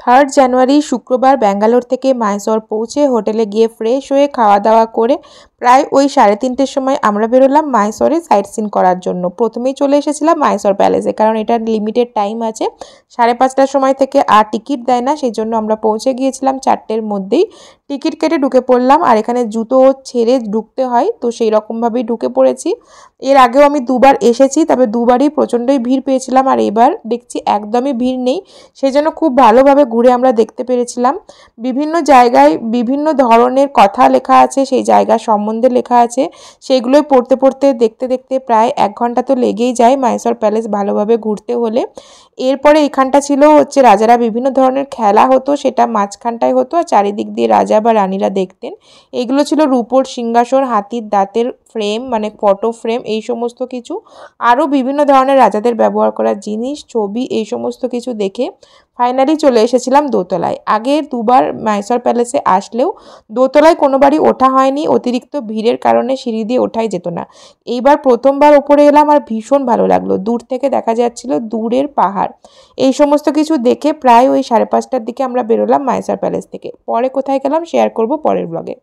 3 জানুয়ারি শুক্রবার ব্যাঙ্গালোর থেকে মাইসর পৌঁছে হোটেলে গিয়ে ফ্রেশ হয়ে খাওয়া দাওয়া করে প্রায় ওই 3:30টার সময় আমরা বেরোলাম মাইসরে সাইট সিন করার জন্য। প্রথমেই চলে এসেছিলাম মাইসর প্যালেসে, কারণ এটার লিমিটেড টাইম আছে, 5:30টার সময় থেকে আর টিকিট দেয় না, সেই জন্য আমরা পৌঁছে গিয়েছিলাম 4টের মধ্যেই। টিকিট কেটে ঢুকে পড়লাম, আর এখানে জুতো ছেড়ে ঢুকতে হয়, তো সেই রকমভাবেই ঢুকে পড়েছি। এর আগেও আমি দুবার এসেছি, তবে দুবারই প্রচণ্ডই ভিড় পেয়েছিলাম, আর এবার দেখছি একদমই ভিড় নেই, সেই জন্য খুব ভালোভাবে ঘুরে আমরা দেখতে পেরেছিলাম। বিভিন্ন জায়গায় বিভিন্ন ধরনের কথা লেখা আছে, সেই জায়গা সম্বন্ধে লেখা আছে, সেইগুলোই পড়তে পড়তে দেখতে দেখতে প্রায় 1 ঘন্টা তো লেগেই যায় মাইসর প্যালেস ভালোভাবে ঘুরতে হলে। এরপরে এখানটা ছিল হচ্ছে রাজারা বিভিন্ন ধরনের খেলা হতো, সেটা মাঝখানটায় হতো, আর চারিদিক দিয়ে রাজা বা রানীরা দেখতেন। এগুলো ছিল রূপোর সিংহাসন, হাতির দাঁতের ফ্রেম মানে ফটো ফ্রেম, এই সমস্ত কিছু, আরও বিভিন্ন ধরনের রাজাদের ব্যবহার করা জিনিস, ছবি, এই সমস্ত কিছু দেখে ফাইনালি চলে এসেছিলাম দোতলায়। আগে দুবার মাইসর প্যালেসে আসলেও দোতলায় কোনোবারই ওঠা হয়নি, অতিরিক্ত ভিড়ের কারণে সিঁড়ি দিয়ে ওঠাই যেত না। এইবার প্রথমবার ওপরে এলাম, আর ভীষণ ভালো লাগলো। দূর থেকে দেখা যাচ্ছিল দূরের পাহাড়, এই সমস্ত কিছু দেখে প্রায় ওই 5:30টার দিকে আমরা বেরোলাম মাইসর প্যালেস থেকে। পরে কোথায় গেলাম শেয়ার করব পরের ব্লগে।